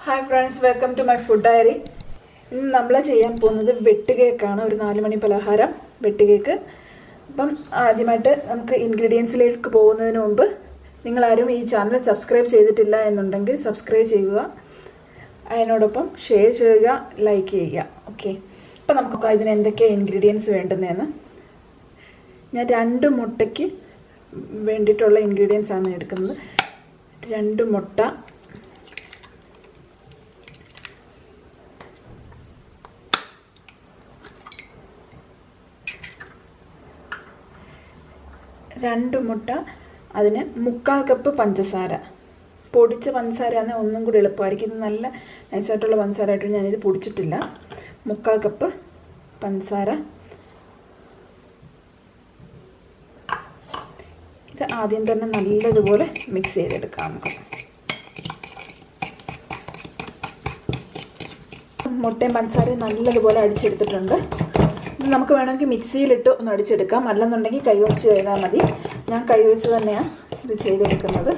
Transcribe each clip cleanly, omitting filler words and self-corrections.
Hi friends, welcome to my food diary. ഇന്ന് നമ്മൾ ചെയ്യാൻ പോകുന്നത് വെട്ട് കേക്കാണ്. ഒരു 4 മണി പലഹാരം വെട്ട് കേക്ക്. അപ്പം ആദ്യമായിട്ട് നമുക്ക് ഇൻഗ്രീഡിയൻസിലേക്ക് പോകുന്നതിന് മുമ്പ് നിങ്ങളാരും ഈ ചാനൽ സബ്സ്ക്രൈബ് ചെയ്തിട്ടില്ല എന്നുണ്ടെങ്കിൽ സബ്സ്ക്രൈബ് ചെയ്യുക, അതിനോടൊപ്പം ഷെയർ ചെയ്യുക, ലൈക്ക് ചെയ്യുക. ഓക്കെ, അപ്പം നമുക്ക് ഇതിന് എന്തൊക്കെയാണ് ഇൻഗ്രീഡിയൻസ് വേണ്ടുന്നതെന്ന് ഞാൻ 2 മുട്ടയ്ക്ക് വേണ്ടിയിട്ടുള്ള ഇൻഗ്രീഡിയൻസ് ആണ് എടുക്കുന്നത്. 2 മുട്ട, 2 മുട്ട, അതിന് 3/4 കപ്പ് പഞ്ചസാര. പൊടിച്ച പഞ്ചസാരയാണ് ഒന്നും കൂടി എളുപ്പമായിരിക്കും. ഇത് നല്ല നൈസായിട്ടുള്ള പഞ്ചസാര ആയിട്ട് ഞാനിത് പൊടിച്ചിട്ടില്ല. 3/4 കപ്പ് പഞ്ചസാര. ഇത് ആദ്യം തന്നെ നല്ലതുപോലെ മിക്സ് ചെയ്തെടുക്കാം. നമുക്ക് മുട്ടയും പഞ്ചസാരയും നല്ലതുപോലെ അടിച്ചെടുത്തിട്ടുണ്ട്. നമുക്ക് വേണമെങ്കിൽ മിക്സിയിലിട്ട് ഒന്ന് അടിച്ചെടുക്കാം, അല്ലെന്നുണ്ടെങ്കിൽ കൈവച്ച് ചെയ്താൽ മതി. ഞാൻ കൈവച്ച് തന്നെയാണ് ഇത് ചെയ്തെടുക്കുന്നത്.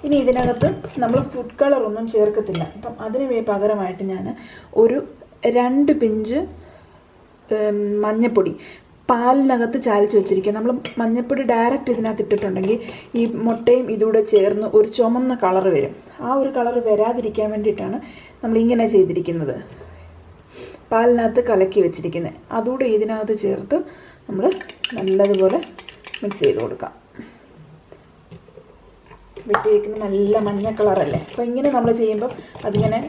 ഇനി ഇതിനകത്ത് നമ്മൾ ഫുഡ് കളറൊന്നും ചേർക്കത്തില്ല. അപ്പം അതിന് പകരമായിട്ട് ഞാൻ ഒരു 2 പിഞ്ച് മഞ്ഞൾപ്പൊടി പാലിനകത്ത് ചാലിച്ച് വെച്ചിരിക്കുക. നമ്മൾ മഞ്ഞൾപ്പൊടി ഡയറക്റ്റ് ഇതിനകത്ത് ഇട്ടിട്ടുണ്ടെങ്കിൽ ഈ മുട്ടയും ഇതുകൂടെ ചേർന്ന് ഒരു ചുമന്ന കളർ വരും. ആ ഒരു കളർ വരാതിരിക്കാൻ വേണ്ടിയിട്ടാണ് നമ്മളിങ്ങനെ ചെയ്തിരിക്കുന്നത്. പാലിനകത്ത് കലക്കി വെച്ചിരിക്കുന്നത് അതുകൂടെ ഇതിനകത്ത് ചേർത്ത് നമ്മൾ നല്ലതുപോലെ മിക്സ് ചെയ്ത് കൊടുക്കാം. വെട്ടി വയ്ക്കുന്ന നല്ല മഞ്ഞ കളറല്ലേ, അപ്പോൾ ഇങ്ങനെ നമ്മൾ ചെയ്യുമ്പോൾ അതിങ്ങനെ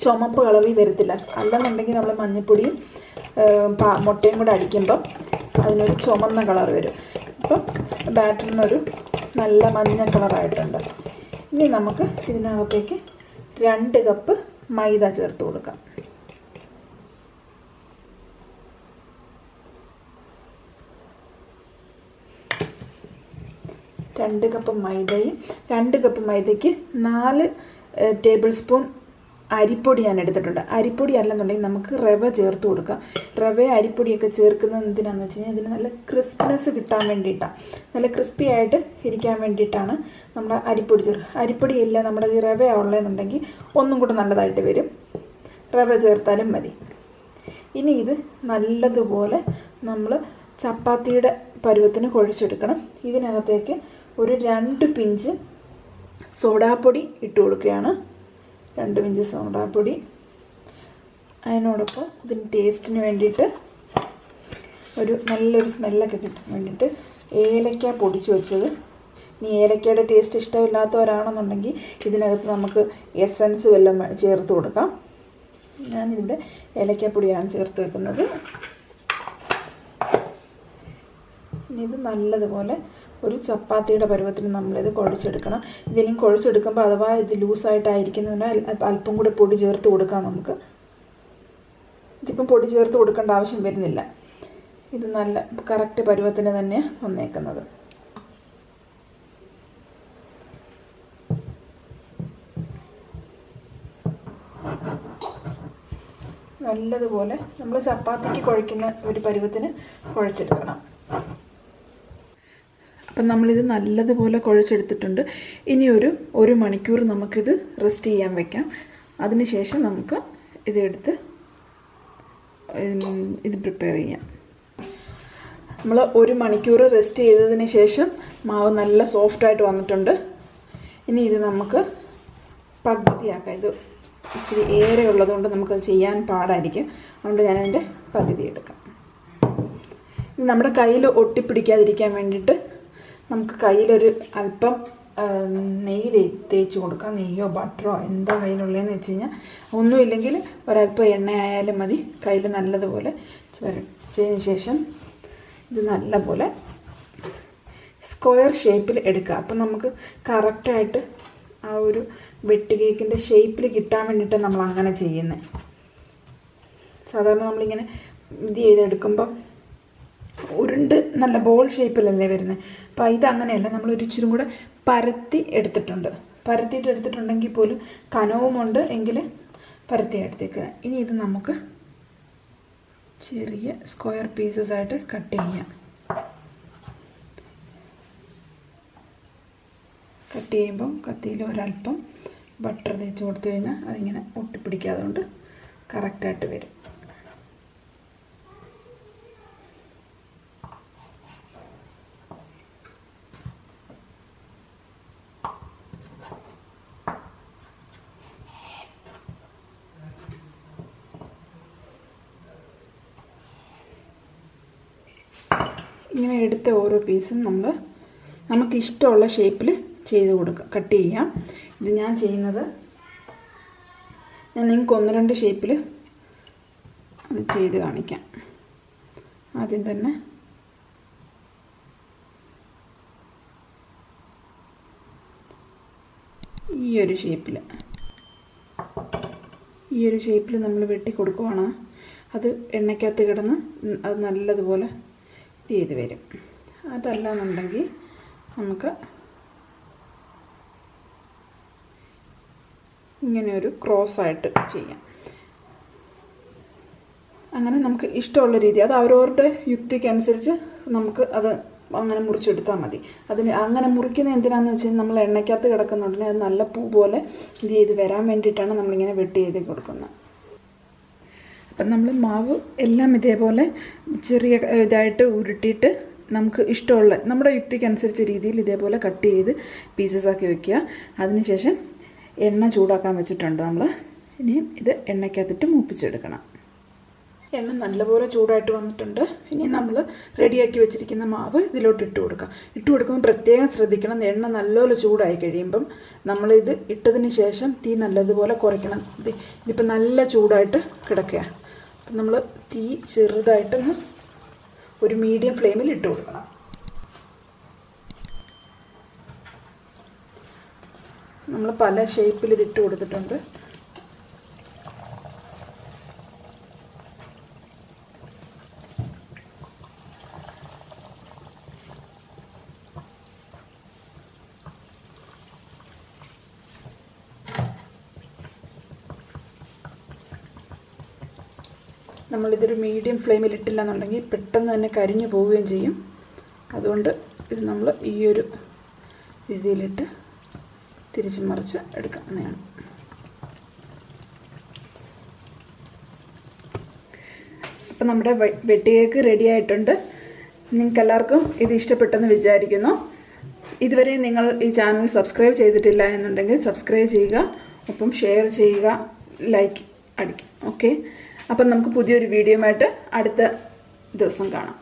ചുമപ്പ് കളറിൽ വരത്തില്ല. അല്ലെന്നുണ്ടെങ്കിൽ നമ്മൾ മഞ്ഞൾപ്പൊടിയും മുട്ടയും കൂടെ അടിക്കുമ്പം അതിനൊരു ചുമന്ന കളർ വരും. അപ്പം ബാറ്ററിനൊരു നല്ല മഞ്ഞ കളറായിട്ടുണ്ട്. ഇനി നമുക്ക് ഇതിനകത്തേക്ക് 2 കപ്പ് മൈദ ചേർത്ത് കൊടുക്കാം. 2 കപ്പ് മൈദയും 2 കപ്പ് മൈദയ്ക്ക് 4 ടേബിൾ സ്പൂൺ അരിപ്പൊടി ഞാൻ എടുത്തിട്ടുണ്ട്. അരിപ്പൊടി അല്ലെന്നുണ്ടെങ്കിൽ നമുക്ക് റവ ചേർത്ത് കൊടുക്കാം. റവ അരിപ്പൊടിയൊക്കെ ചേർക്കുന്നത് എന്തിനാണെന്ന് വെച്ച് കഴിഞ്ഞാൽ ഇതിന് നല്ല ക്രിസ്പിനെസ് കിട്ടാൻ വേണ്ടിയിട്ടാണ്, നല്ല ക്രിസ്പി ആയിട്ട് ഇരിക്കാൻ വേണ്ടിയിട്ടാണ് നമ്മൾ അരിപ്പൊടി അരിപ്പൊടിയില്ല നമ്മുടെ ഈ റവ ഉള്ളതെന്നുണ്ടെങ്കിൽ ഒന്നും കൂടെ നല്ലതായിട്ട് വരും. റവ ചേർത്താലും മതി. ഇനി ഇത് നല്ലതുപോലെ നമ്മൾ ചപ്പാത്തിയുടെ പരുവത്തിന് കുഴച്ചെടുക്കണം. ഇതിനകത്തേക്ക് ഒരു 2 പിഞ്ച് സോഡാപ്പൊടി ഇട്ട് കൊടുക്കുകയാണ്. 2 പിഞ്ച് സോഡാപ്പൊടി. അതിനോടൊപ്പം ഇതിന് ടേസ്റ്റിന് വേണ്ടിയിട്ട് നല്ലൊരു സ്മെല്ലൊക്കെ കിട്ടാൻ വേണ്ടിയിട്ട് ഏലക്ക പൊടിച്ച് വെച്ചത്. ഇനി ഏലക്കയുടെ ടേസ്റ്റ് ഇഷ്ടമില്ലാത്തവരാണെന്നുണ്ടെങ്കിൽ ഇതിനകത്ത് നമുക്ക് എസൻസ് വല്ലതും ചേർത്ത് കൊടുക്കാം. ഞാനിവിടെ ഏലക്കപ്പൊടിയാണ് ചേർത്ത് വെക്കുന്നത്. ഇനി ഇത് നല്ലതുപോലെ ഒരു ചപ്പാത്തിയുടെ പരുവത്തിന് നമ്മളിത് കുഴച്ചെടുക്കണം. ഇതിനും കുഴച്ചെടുക്കുമ്പോൾ അഥവാ ഇത് ലൂസായിട്ടായിരിക്കുന്നതിനാൽ അല്പം കൂടെ പൊടി ചേർത്ത് കൊടുക്കാം നമുക്ക്. ഇതിപ്പം പൊടി ചേർത്ത് കൊടുക്കേണ്ട ആവശ്യം വരുന്നില്ല. ഇത് നല്ല കറക്റ്റ് പരുവത്തിന് തന്നെ വന്നേക്കുന്നത്. നല്ലതുപോലെ നമ്മൾ ചപ്പാത്തിക്ക് കുഴയ്ക്കുന്ന ഒരു പരുവത്തിന് കുഴച്ചെടുക്കണം. അപ്പം നമ്മളിത് നല്ലതുപോലെ കുഴച്ചെടുത്തിട്ടുണ്ട്. ഇനി ഒരു മണിക്കൂർ നമുക്കിത് റെസ്റ്റ് ചെയ്യാൻ വയ്ക്കാം. അതിനുശേഷം നമുക്ക് ഇതെടുത്ത് ഇത് പ്രിപ്പയർ ചെയ്യാം. നമ്മൾ 1 മണിക്കൂർ റെസ്റ്റ് ചെയ്തതിന് ശേഷം മാവ് നല്ല സോഫ്റ്റായിട്ട് വന്നിട്ടുണ്ട്. ഇനി ഇത് നമുക്ക് പകുതിയാക്കാം. ഇത് ഇച്ചിരി ഏറെ ഉള്ളതുകൊണ്ട് നമുക്കത് ചെയ്യാൻ പാടായിരിക്കും. അതുകൊണ്ട് ഞാനതിൻ്റെ പകുതി എടുക്കാം. ഇത് നമ്മുടെ കയ്യിൽ ഒട്ടിപ്പിടിക്കാതിരിക്കാൻ വേണ്ടിയിട്ട് നമുക്ക് കയ്യിലൊരു അല്പം നെയ്യ് തേച്ച് കൊടുക്കാം. നെയ്യോ ബട്ടറോ എന്താ കയ്യിലുള്ളതെന്ന് വെച്ച് കഴിഞ്ഞാൽ, ഒന്നുമില്ലെങ്കിൽ ഒരല്പം എണ്ണ ആയാലും മതി. കയ്യിൽ നല്ലതുപോലെ ചുരച്ചതിന് ശേഷം ഇത് നല്ലപോലെ സ്ക്വയർ ഷേപ്പിൽ എടുക്കുക. അപ്പം നമുക്ക് കറക്റ്റായിട്ട് ആ ഒരു വെട്ട് കേക്കിൻ്റെ ഷേപ്പിൽ കിട്ടാൻ വേണ്ടിയിട്ട് നമ്മൾ അങ്ങനെ ചെയ്യുന്നത്. സാധാരണ നമ്മളിങ്ങനെ ഇത് ചെയ്തെടുക്കുമ്പം ഉരുണ്ട് നല്ല ബോൾ ഷേപ്പിലല്ലേ വരുന്നത്. അപ്പോൾ ഇതങ്ങനെയല്ല, നമ്മളൊരു ഇച്ചിരി കൂടെ പരത്തി എടുത്തിട്ടുണ്ടെങ്കിൽ പോലും കനവുമുണ്ട് എങ്കിൽ പരത്തി എടുത്തേക്കുക. ഇനി ഇത് നമുക്ക് ചെറിയ സ്ക്വയർ പീസസ് ആയിട്ട് കട്ട് ചെയ്യാം. കട്ട് ചെയ്യുമ്പം കത്തിയിൽ ഒരല്പം ബട്ടർ തേച്ച് കൊടുത്തു കഴിഞ്ഞാൽ അതിങ്ങനെ ഒട്ടിപ്പിടിക്കാതെ കൊണ്ട് കറക്റ്റായിട്ട് വരും. ഇങ്ങനെ എടുത്ത ഓരോ പീസും നമുക്ക് ഇഷ്ടമുള്ള ഷേപ്പിൽ ചെയ്ത് കൊടുക്കാം, കട്ട് ചെയ്യാം. ഇത് ഞാൻ ചെയ്യുന്നത്, ഞാൻ നിങ്ങൾക്ക് 1-2 ഷേപ്പിൽ അത് ചെയ്ത് കാണിക്കാം. ആദ്യം തന്നെ ഈ ഒരു ഷേപ്പിൽ നമ്മൾ വെട്ടി കൊടുക്കുവാണ്. അത് എണ്ണയ്ക്കകത്ത് കിടന്ന് അത് നല്ലതുപോലെ ചെയ്ത് വരും. അതല്ലാന്നുണ്ടെങ്കിൽ നമുക്ക് ഇങ്ങനെ ഒരു ക്രോസായിട്ട് ചെയ്യാം. അങ്ങനെ നമുക്ക് ഇഷ്ടമുള്ള രീതി, അത് അവരവരുടെ യുക്തിക്കനുസരിച്ച് നമുക്ക് അത് അങ്ങനെ മുറിച്ചെടുത്താൽ മതി. അതിന് അങ്ങനെ മുറിക്കുന്നത് എന്തിനാണെന്ന് വെച്ച് കഴിഞ്ഞാൽ നമ്മൾ എണ്ണയ്ക്കകത്ത് കിടക്കുന്നുണ്ടെങ്കിൽ അത് നല്ല പൂ പോലെ ഇത് ചെയ്ത് വരാൻ വേണ്ടിയിട്ടാണ് നമ്മളിങ്ങനെ വെട്ടി ചെയ്ത് കൊടുക്കുന്നത്. അപ്പം നമ്മൾ മാവ് എല്ലാം ഇതേപോലെ ചെറിയ ഇതായിട്ട് ഉരുട്ടിയിട്ട് നമുക്ക് ഇഷ്ടമുള്ള നമ്മുടെ യുക്തിക്കനുസരിച്ച രീതിയിൽ ഇതേപോലെ കട്ട് ചെയ്ത് പീസസ് ആക്കി വെക്കുക. അതിനുശേഷം എണ്ണ ചൂടാക്കാൻ വെച്ചിട്ടുണ്ട് നമ്മൾ. ഇനിയും ഇത് എണ്ണയ്ക്കകത്തിട്ട് മൂപ്പിച്ചെടുക്കണം. എണ്ണ നല്ലപോലെ ചൂടായിട്ട് വന്നിട്ടുണ്ട്. ഇനി നമ്മൾ റെഡിയാക്കി വെച്ചിരിക്കുന്ന മാവ് ഇതിലോട്ട് ഇട്ട് കൊടുക്കാം. ഇട്ട് കൊടുക്കുമ്പോൾ പ്രത്യേകം ശ്രദ്ധിക്കണം, എണ്ണ നല്ലപോലെ ചൂടായി കഴിയുമ്പം നമ്മളിത് ഇട്ടതിന് ശേഷം തീ നല്ലതുപോലെ കുറയ്ക്കണം. ഇതിപ്പോൾ നല്ല ചൂടായിട്ട് കിടക്കുക. അപ്പം നമ്മൾ തീ ചെറുതായിട്ടൊന്ന് ഒരു മീഡിയം ഫ്ലെയിമിൽ ഇട്ട് കൊടുക്കണം. നമ്മൾ പല ഷേപ്പിൽ ഇതിട്ട് കൊടുത്തിട്ടുണ്ട്. നമ്മളിതൊരു മീഡിയം ഫ്ലെയിമിൽ ഇട്ടില്ല എന്നുണ്ടെങ്കിൽ പെട്ടെന്ന് തന്നെ കരിഞ്ഞു പോവുകയും ചെയ്യും. അതുകൊണ്ട് ഇത് നമ്മൾ ഈ ഒരു രീതിയിലിട്ട് തിരിച്ച് മറിച്ച് എടുക്കുന്നതാണ്. അപ്പം നമ്മുടെ വെട്ടി കേക്ക് റെഡി ആയിട്ടുണ്ട്. നിങ്ങൾക്ക് എല്ലാവർക്കും ഇത് ഇഷ്ടപ്പെട്ടെന്ന് വിചാരിക്കുന്നു. ഇതുവരെ നിങ്ങൾ ഈ ചാനൽ സബ്സ്ക്രൈബ് ചെയ്തിട്ടില്ല എന്നുണ്ടെങ്കിൽ സബ്സ്ക്രൈബ് ചെയ്യുക, ഒപ്പം ഷെയർ ചെയ്യുക, ലൈക്ക് അടിക്കുക. ഓക്കെ, അപ്പം നമുക്ക് പുതിയൊരു വീഡിയോ ആയിട്ട് അടുത്ത ദിവസം കാണാം.